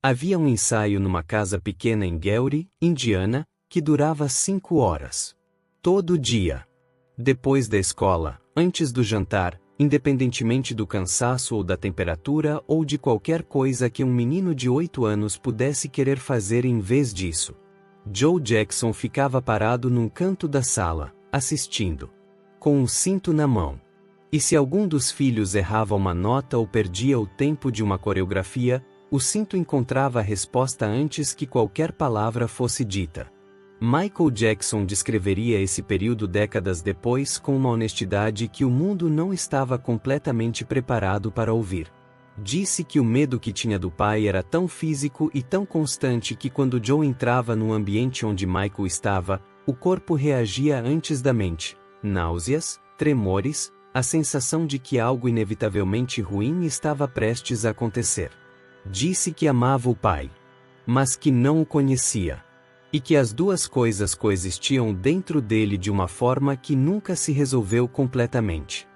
Havia um ensaio numa casa pequena em Gary, Indiana, que durava 5 horas. Todo dia. Depois da escola, antes do jantar, independentemente do cansaço ou da temperatura ou de qualquer coisa que um menino de 8 anos pudesse querer fazer em vez disso. Joe Jackson ficava parado num canto da sala, assistindo, com um cinto na mão. E se algum dos filhos errava uma nota ou perdia o tempo de uma coreografia, o cinto encontrava a resposta antes que qualquer palavra fosse dita. Michael Jackson descreveria esse período décadas depois com uma honestidade que o mundo não estava completamente preparado para ouvir. Disse que o medo que tinha do pai era tão físico e tão constante que quando Joe entrava no ambiente onde Michael estava, o corpo reagia antes da mente. Náuseas, tremores, a sensação de que algo inevitavelmente ruim estava prestes a acontecer. Disse que amava o pai, mas que não o conhecia. E que as duas coisas coexistiam dentro dele de uma forma que nunca se resolveu completamente.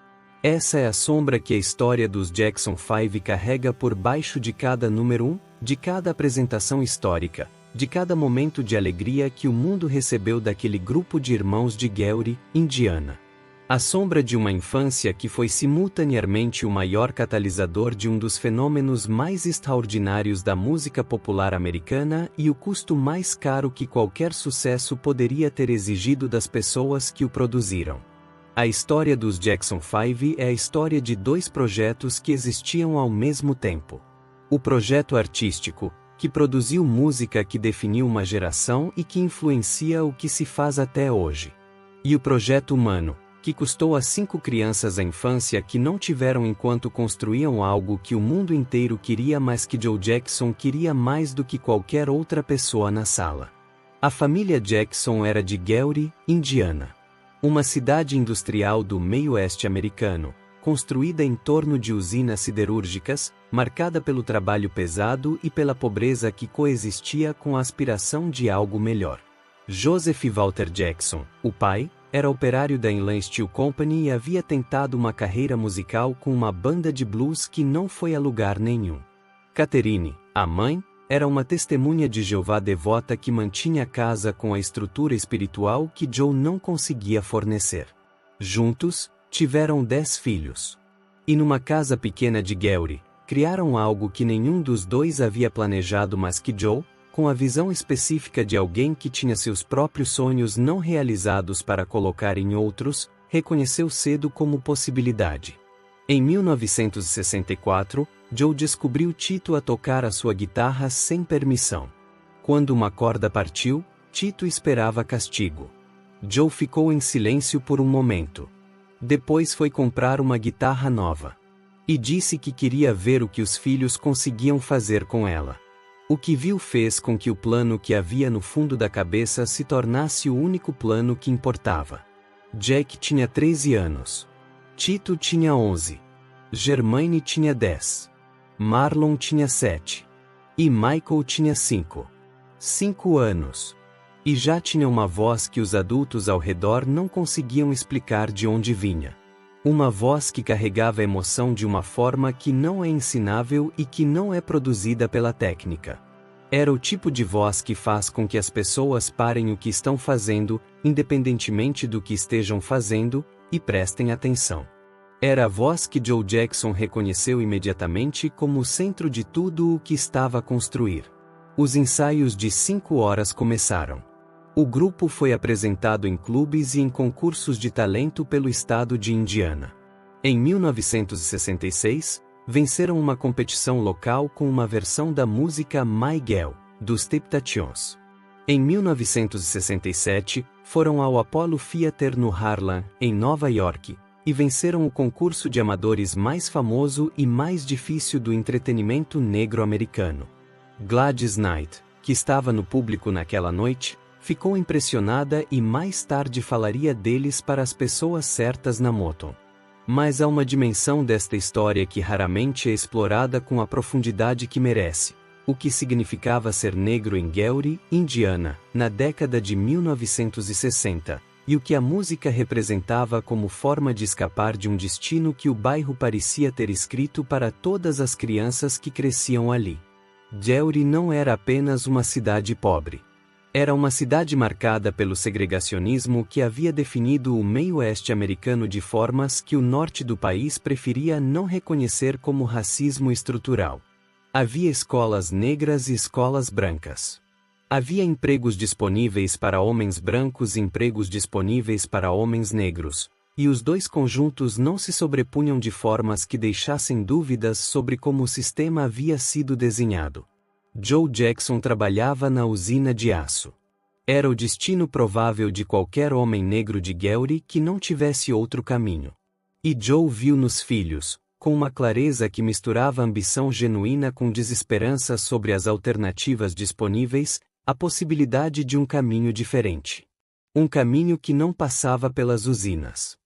Essa é a sombra que a história dos Jackson 5 carrega por baixo de cada número 1, de cada apresentação histórica, de cada momento de alegria que o mundo recebeu daquele grupo de irmãos de Gary, Indiana. A sombra de uma infância que foi simultaneamente o maior catalisador de um dos fenômenos mais extraordinários da música popular americana e o custo mais caro que qualquer sucesso poderia ter exigido das pessoas que o produziram. A história dos Jackson 5 é a história de dois projetos que existiam ao mesmo tempo. O projeto artístico, que produziu música que definiu uma geração e que influencia o que se faz até hoje. E o projeto humano, que custou a 5 crianças a infância que não tiveram enquanto construíam algo que o mundo inteiro queria, mas que Joe Jackson queria mais do que qualquer outra pessoa na sala. A família Jackson era de Gary, Indiana. Uma cidade industrial do meio-oeste americano, construída em torno de usinas siderúrgicas, marcada pelo trabalho pesado e pela pobreza que coexistia com a aspiração de algo melhor. Joseph Walter Jackson, o pai, era operário da Inland Steel Company e havia tentado uma carreira musical com uma banda de blues que não foi a lugar nenhum. Catherine, a mãe, era uma testemunha de Jeová devota que mantinha a casa com a estrutura espiritual que Joe não conseguia fornecer. Juntos, tiveram 10 filhos. E numa casa pequena de Gary, criaram algo que nenhum dos dois havia planejado, mas que Joe, com a visão específica de alguém que tinha seus próprios sonhos não realizados para colocar em outros, reconheceu cedo como possibilidade. Em 1964, Joe descobriu Tito a tocar a sua guitarra sem permissão. Quando uma corda partiu, Tito esperava castigo. Joe ficou em silêncio por um momento. Depois foi comprar uma guitarra nova. E disse que queria ver o que os filhos conseguiam fazer com ela. O que viu fez com que o plano que havia no fundo da cabeça se tornasse o único plano que importava. Jack tinha 13 anos. Tito tinha 11. Germaine tinha 10. Marlon tinha 7. E Michael tinha 5. 5 anos. E já tinha uma voz que os adultos ao redor não conseguiam explicar de onde vinha. Uma voz que carregava a emoção de uma forma que não é ensinável e que não é produzida pela técnica. Era o tipo de voz que faz com que as pessoas parem o que estão fazendo, independentemente do que estejam fazendo, e prestem atenção. Era a voz que Joe Jackson reconheceu imediatamente como o centro de tudo o que estava a construir. Os ensaios de 5 horas começaram. O grupo foi apresentado em clubes e em concursos de talento pelo estado de Indiana. Em 1966, venceram uma competição local com uma versão da música My Girl, dos Temptations. Em 1967, foram ao Apollo Theater no Harlem, em Nova York, e venceram o concurso de amadores mais famoso e mais difícil do entretenimento negro americano. Gladys Knight, que estava no público naquela noite, ficou impressionada e mais tarde falaria deles para as pessoas certas na Motown. Mas há uma dimensão desta história que raramente é explorada com a profundidade que merece. O que significava ser negro em Gary, Indiana, na década de 1960, e o que a música representava como forma de escapar de um destino que o bairro parecia ter escrito para todas as crianças que cresciam ali. Gary não era apenas uma cidade pobre. Era uma cidade marcada pelo segregacionismo que havia definido o meio-oeste americano de formas que o norte do país preferia não reconhecer como racismo estrutural. Havia escolas negras e escolas brancas. Havia empregos disponíveis para homens brancos e empregos disponíveis para homens negros, e os dois conjuntos não se sobrepunham de formas que deixassem dúvidas sobre como o sistema havia sido desenhado. Joe Jackson trabalhava na usina de aço. Era o destino provável de qualquer homem negro de Gary que não tivesse outro caminho. E Joe viu nos filhos, com uma clareza que misturava ambição genuína com desesperança sobre as alternativas disponíveis, a possibilidade de um caminho diferente. Um caminho que não passava pelas usinas.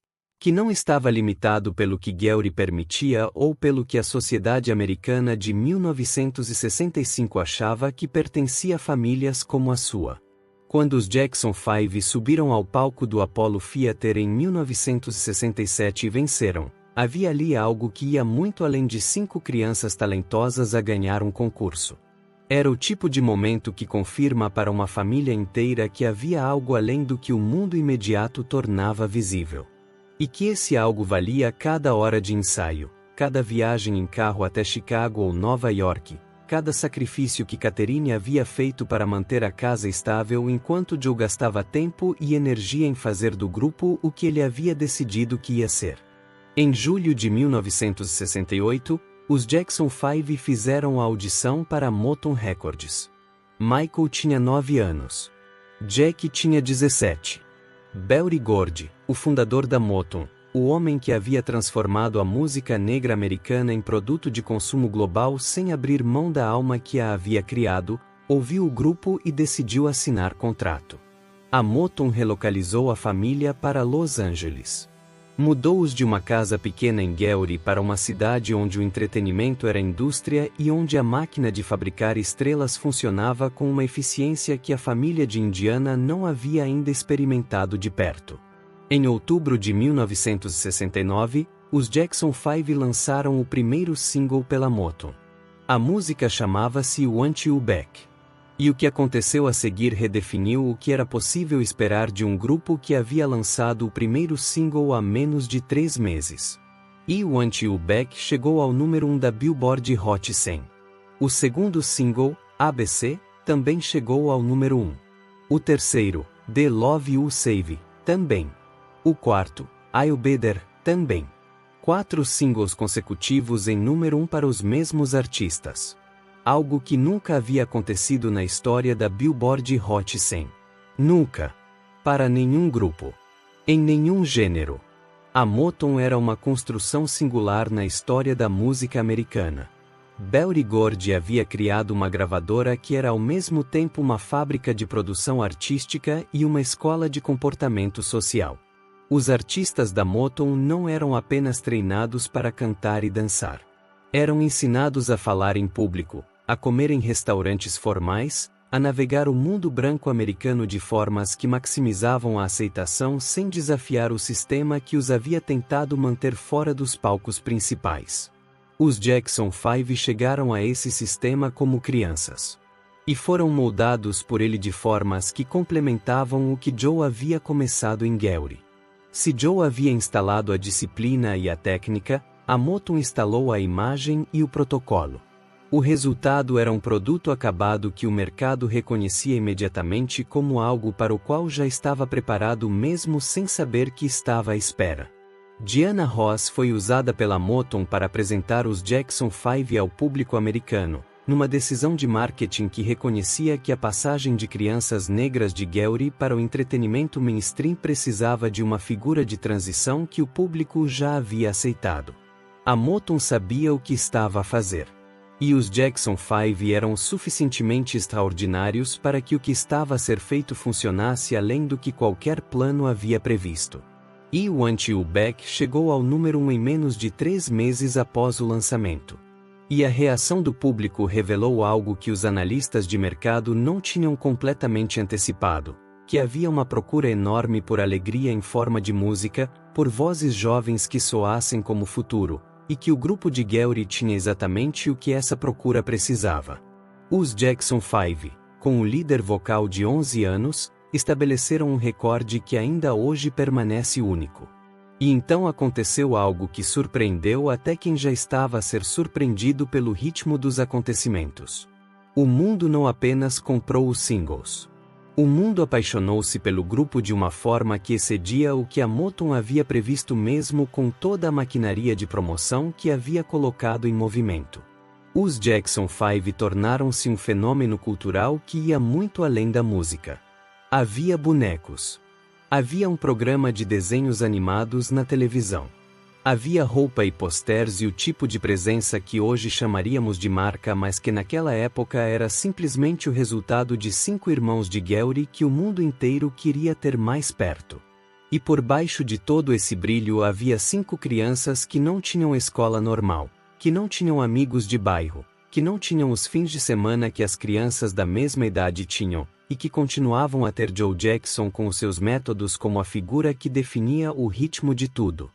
Que não estava limitado pelo que Gary permitia ou pelo que a sociedade americana de 1965 achava que pertencia a famílias como a sua. Quando os Jackson 5 subiram ao palco do Apollo Theater em 1967 e venceram, havia ali algo que ia muito além de 5 crianças talentosas a ganhar um concurso. Era o tipo de momento que confirma para uma família inteira que havia algo além do que o mundo imediato tornava visível. E que esse algo valia cada hora de ensaio, cada viagem em carro até Chicago ou Nova York, cada sacrifício que Catherine havia feito para manter a casa estável enquanto Joe gastava tempo e energia em fazer do grupo o que ele havia decidido que ia ser. Em julho de 1968, os Jackson 5 fizeram a audição para a Motown Records. Michael tinha 9 anos. Jack tinha 17. Berry Gordy, o fundador da Motown, o homem que havia transformado a música negra americana em produto de consumo global sem abrir mão da alma que a havia criado, ouviu o grupo e decidiu assinar contrato. A Motown relocalizou a família para Los Angeles. Mudou-os de uma casa pequena em Gary para uma cidade onde o entretenimento era indústria e onde a máquina de fabricar estrelas funcionava com uma eficiência que a família de Indiana não havia ainda experimentado de perto. Em outubro de 1969, os Jackson 5 lançaram o primeiro single pela Motown. A música chamava-se Want You Back. E o que aconteceu a seguir redefiniu o que era possível esperar de um grupo que havia lançado o primeiro single há menos de 3 meses. E Want You Back chegou ao número 1 da Billboard Hot 100. O segundo single, ABC, também chegou ao número 1. O terceiro, The Love You Save, também. O quarto, I'll Be There, também. 4 singles consecutivos em número 1 para os mesmos artistas. Algo que nunca havia acontecido na história da Billboard Hot 100. Nunca. Para nenhum grupo. Em nenhum gênero. A Motown era uma construção singular na história da música americana. Berry Gordy havia criado uma gravadora que era ao mesmo tempo uma fábrica de produção artística e uma escola de comportamento social. Os artistas da Motown não eram apenas treinados para cantar e dançar. Eram ensinados a falar em público, a comer em restaurantes formais, a navegar o mundo branco americano de formas que maximizavam a aceitação sem desafiar o sistema que os havia tentado manter fora dos palcos principais. Os Jackson 5 chegaram a esse sistema como crianças. E foram moldados por ele de formas que complementavam o que Joe havia começado em Gary. Se Joe havia instalado a disciplina e a técnica, a Motown instalou a imagem e o protocolo. O resultado era um produto acabado que o mercado reconhecia imediatamente como algo para o qual já estava preparado mesmo sem saber que estava à espera. Diana Ross foi usada pela Motown para apresentar os Jackson 5 ao público americano, numa decisão de marketing que reconhecia que a passagem de crianças negras de Gary para o entretenimento mainstream precisava de uma figura de transição que o público já havia aceitado. A Motown sabia o que estava a fazer. E os Jackson 5 eram suficientemente extraordinários para que o que estava a ser feito funcionasse além do que qualquer plano havia previsto. E Want You Back chegou ao número 1 em menos de 3 meses após o lançamento. E a reação do público revelou algo que os analistas de mercado não tinham completamente antecipado, que havia uma procura enorme por alegria em forma de música, por vozes jovens que soassem como futuro, e que o grupo de Gary tinha exatamente o que essa procura precisava. Os Jackson 5, com o líder vocal de 11 anos, estabeleceram um recorde que ainda hoje permanece único. E então aconteceu algo que surpreendeu até quem já estava a ser surpreendido pelo ritmo dos acontecimentos. O mundo não apenas comprou os singles. O mundo apaixonou-se pelo grupo de uma forma que excedia o que a Motown havia previsto mesmo com toda a maquinaria de promoção que havia colocado em movimento. Os Jackson 5 tornaram-se um fenômeno cultural que ia muito além da música. Havia bonecos. Havia um programa de desenhos animados na televisão. Havia roupa e posters e o tipo de presença que hoje chamaríamos de marca, mas que naquela época era simplesmente o resultado de 5 irmãos de Gowdy que o mundo inteiro queria ter mais perto. E por baixo de todo esse brilho havia 5 crianças que não tinham escola normal, que não tinham amigos de bairro, que não tinham os fins de semana que as crianças da mesma idade tinham, e que continuavam a ter Joe Jackson com os seus métodos como a figura que definia o ritmo de tudo.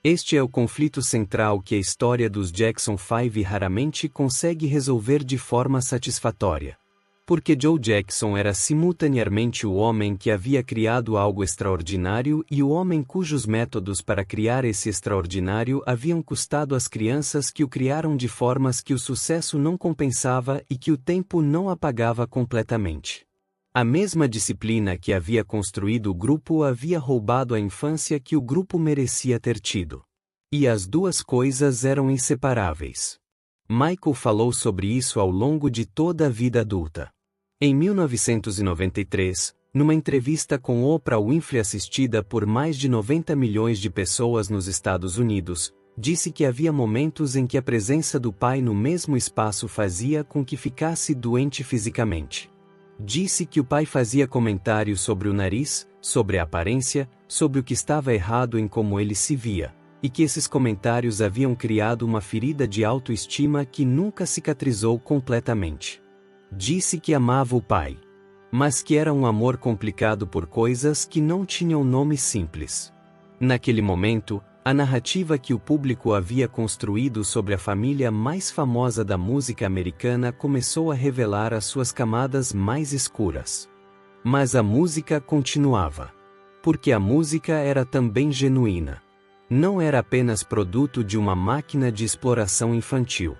Este é o conflito central que a história dos Jackson 5 raramente consegue resolver de forma satisfatória. Porque Joe Jackson era simultaneamente o homem que havia criado algo extraordinário e o homem cujos métodos para criar esse extraordinário haviam custado às crianças que o criaram de formas que o sucesso não compensava e que o tempo não apagava completamente. A mesma disciplina que havia construído o grupo havia roubado a infância que o grupo merecia ter tido. E as duas coisas eram inseparáveis. Michael falou sobre isso ao longo de toda a vida adulta. Em 1993, numa entrevista com Oprah Winfrey assistida por mais de 90 milhões de pessoas nos Estados Unidos, disse que havia momentos em que a presença do pai no mesmo espaço fazia com que ficasse doente fisicamente. Disse que o pai fazia comentários sobre o nariz, sobre a aparência, sobre o que estava errado em como ele se via, e que esses comentários haviam criado uma ferida de autoestima que nunca cicatrizou completamente. Disse que amava o pai, mas que era um amor complicado por coisas que não tinham nome simples. Naquele momento, a narrativa que o público havia construído sobre a família mais famosa da música americana começou a revelar as suas camadas mais escuras. Mas a música continuava. Porque a música era também genuína. Não era apenas produto de uma máquina de exploração infantil.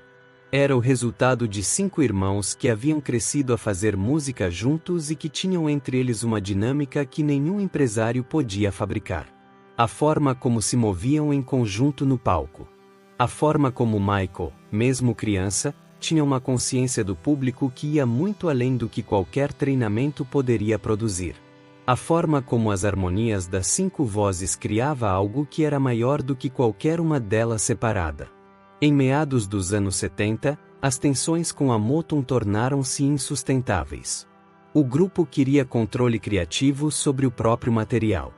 Era o resultado de 5 irmãos que haviam crescido a fazer música juntos e que tinham entre eles uma dinâmica que nenhum empresário podia fabricar. A forma como se moviam em conjunto no palco. A forma como Michael, mesmo criança, tinha uma consciência do público que ia muito além do que qualquer treinamento poderia produzir. A forma como as harmonias das 5 vozes criava algo que era maior do que qualquer uma delas separada. Em meados dos anos 70, as tensões com a Motown tornaram-se insustentáveis. O grupo queria controle criativo sobre o próprio material.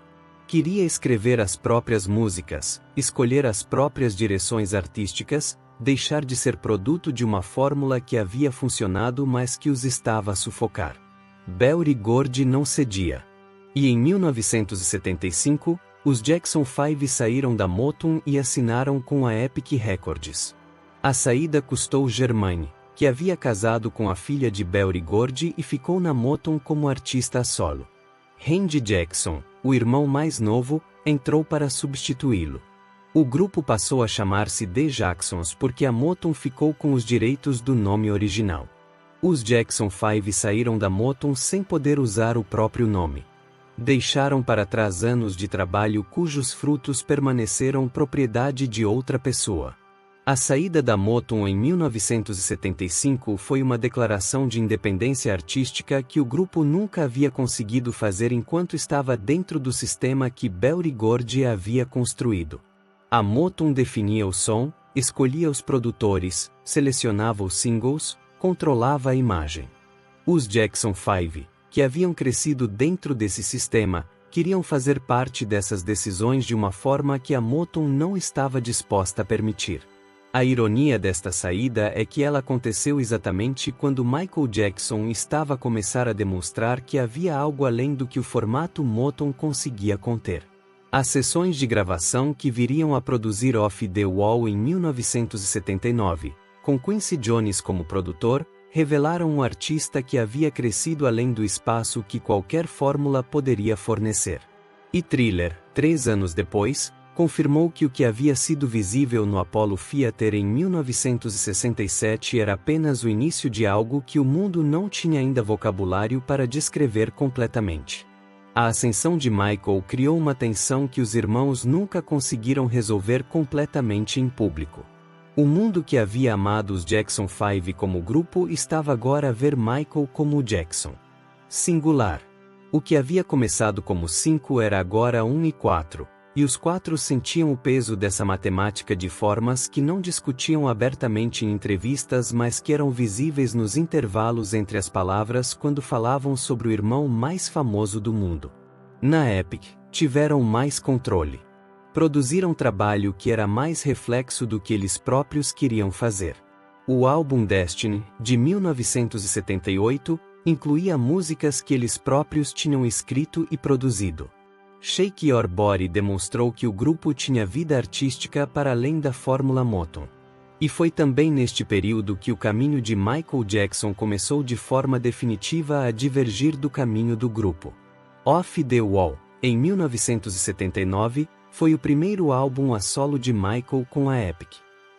Queria escrever as próprias músicas, escolher as próprias direções artísticas, deixar de ser produto de uma fórmula que havia funcionado mas que os estava a sufocar. Berry Gordy não cedia. E em 1975, os Jackson 5 saíram da Motown e assinaram com a Epic Records. A saída custou Germaine, que havia casado com a filha de Berry Gordy e ficou na Motown como artista a solo. Randy Jackson, o irmão mais novo, entrou para substituí-lo. O grupo passou a chamar-se The Jacksons porque a Motown ficou com os direitos do nome original. Os Jackson 5 saíram da Motown sem poder usar o próprio nome. Deixaram para trás anos de trabalho cujos frutos permaneceram propriedade de outra pessoa. A saída da Motown em 1975 foi uma declaração de independência artística que o grupo nunca havia conseguido fazer enquanto estava dentro do sistema que Berry Gordy havia construído. A Motown definia o som, escolhia os produtores, selecionava os singles, controlava a imagem. Os Jackson 5, que haviam crescido dentro desse sistema, queriam fazer parte dessas decisões de uma forma que a Motown não estava disposta a permitir. A ironia desta saída é que ela aconteceu exatamente quando Michael Jackson estava a começar a demonstrar que havia algo além do que o formato Motown conseguia conter. As sessões de gravação que viriam a produzir Off the Wall em 1979, com Quincy Jones como produtor, revelaram um artista que havia crescido além do espaço que qualquer fórmula poderia fornecer. E Thriller, 3 anos depois, confirmou que o que havia sido visível no Apollo Theater em 1967 era apenas o início de algo que o mundo não tinha ainda vocabulário para descrever completamente. A ascensão de Michael criou uma tensão que os irmãos nunca conseguiram resolver completamente em público. O mundo que havia amado os Jackson 5 como grupo estava agora a ver Michael como o Jackson. Singular. O que havia começado como 5 era agora 1 e 4, e os 4 sentiam o peso dessa matemática de formas que não discutiam abertamente em entrevistas, mas que eram visíveis nos intervalos entre as palavras quando falavam sobre o irmão mais famoso do mundo. Na Epic, tiveram mais controle. Produziram trabalho que era mais reflexo do que eles próprios queriam fazer. O álbum Destiny, de 1978, incluía músicas que eles próprios tinham escrito e produzido. Shake Your Body demonstrou que o grupo tinha vida artística para além da fórmula Motown. E foi também neste período que o caminho de Michael Jackson começou de forma definitiva a divergir do caminho do grupo. Off the Wall, em 1979, foi o primeiro álbum a solo de Michael com a Epic.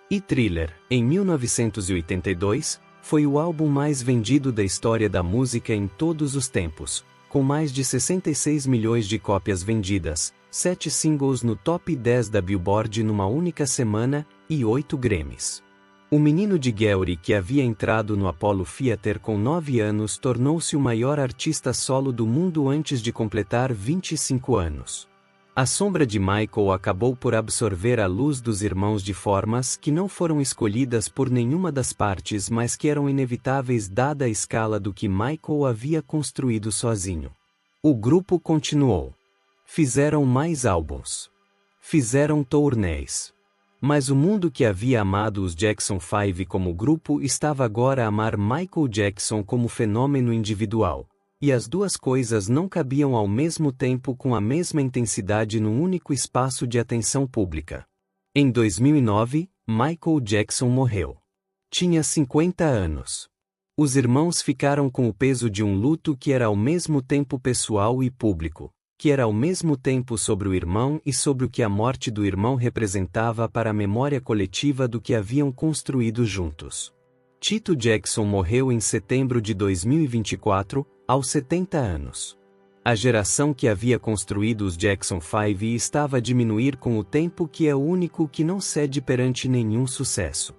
E Thriller, em 1982, foi o álbum mais vendido da história da música em todos os tempos, com mais de 66 milhões de cópias vendidas, 7 singles no top 10 da Billboard numa única semana e 8 Grammys. O menino de Gary que havia entrado no Apollo Theater com 9 anos tornou-se o maior artista solo do mundo antes de completar 25 anos. A sombra de Michael acabou por absorver a luz dos irmãos de formas que não foram escolhidas por nenhuma das partes, mas que eram inevitáveis dada a escala do que Michael havia construído sozinho. O grupo continuou. Fizeram mais álbuns. Fizeram turnês. Mas o mundo que havia amado os Jackson 5 como grupo estava agora a amar Michael Jackson como fenômeno individual. E as duas coisas não cabiam ao mesmo tempo com a mesma intensidade num único espaço de atenção pública. Em 2009, Michael Jackson morreu. Tinha 50 anos. Os irmãos ficaram com o peso de um luto que era ao mesmo tempo pessoal e público, que era ao mesmo tempo sobre o irmão e sobre o que a morte do irmão representava para a memória coletiva do que haviam construído juntos. Tito Jackson morreu em setembro de 2024, aos 70 anos. A geração que havia construído os Jackson 5 estava a diminuir com o tempo, que é o único que não cede perante nenhum sucesso.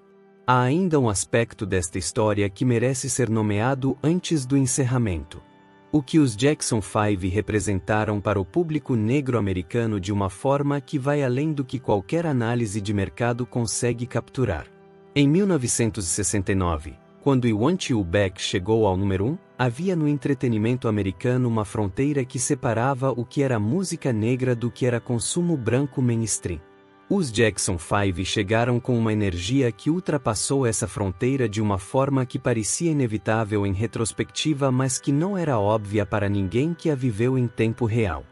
Há ainda um aspecto desta história que merece ser nomeado antes do encerramento. O que os Jackson 5 representaram para o público negro americano de uma forma que vai além do que qualquer análise de mercado consegue capturar. Em 1969, quando I Want You Back chegou ao número 1, havia no entretenimento americano uma fronteira que separava o que era música negra do que era consumo branco mainstream. Os Jackson 5 chegaram com uma energia que ultrapassou essa fronteira de uma forma que parecia inevitável em retrospectiva, mas que não era óbvia para ninguém que a viveu em tempo real.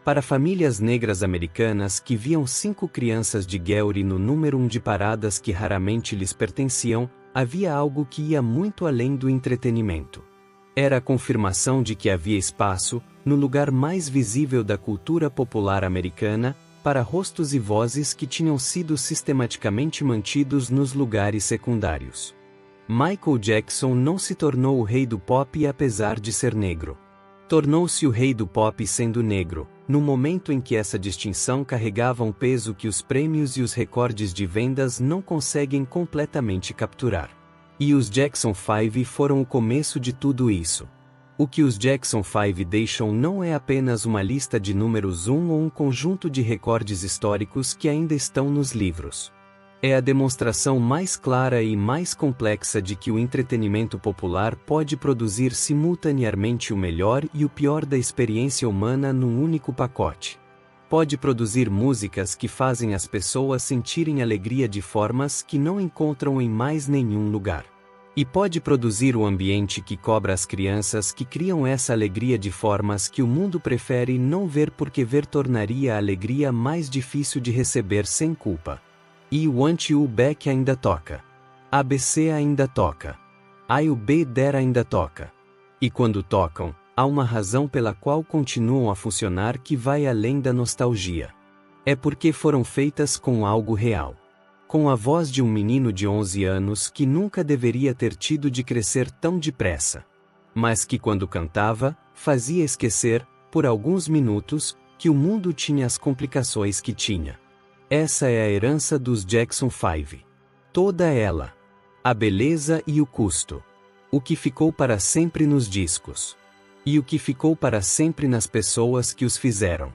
Para famílias negras americanas que viam 5 crianças de Gary no número 1 de paradas que raramente lhes pertenciam, havia algo que ia muito além do entretenimento. Era a confirmação de que havia espaço, no lugar mais visível da cultura popular americana, para rostos e vozes que tinham sido sistematicamente mantidos nos lugares secundários. Michael Jackson não se tornou o rei do pop apesar de ser negro. Tornou-se o rei do pop sendo negro, no momento em que essa distinção carregava um peso que os prêmios e os recordes de vendas não conseguem completamente capturar. E os Jackson 5 foram o começo de tudo isso. O que os Jackson 5 deixam não é apenas uma lista de números 1 ou um conjunto de recordes históricos que ainda estão nos livros. É a demonstração mais clara e mais complexa de que o entretenimento popular pode produzir simultaneamente o melhor e o pior da experiência humana num único pacote. Pode produzir músicas que fazem as pessoas sentirem alegria de formas que não encontram em mais nenhum lugar. E pode produzir o ambiente que cobra as crianças que criam essa alegria de formas que o mundo prefere não ver porque ver tornaria a alegria mais difícil de receber sem culpa. E Want You Back ainda toca. ABC ainda toca. A e o B der ainda toca. E quando tocam, há uma razão pela qual continuam a funcionar que vai além da nostalgia. É porque foram feitas com algo real. Com a voz de um menino de 11 anos que nunca deveria ter tido de crescer tão depressa. Mas que quando cantava, fazia esquecer, por alguns minutos, que o mundo tinha as complicações que tinha. Essa é a herança dos Jackson 5. Toda ela. A beleza e o custo. O que ficou para sempre nos discos. E o que ficou para sempre nas pessoas que os fizeram.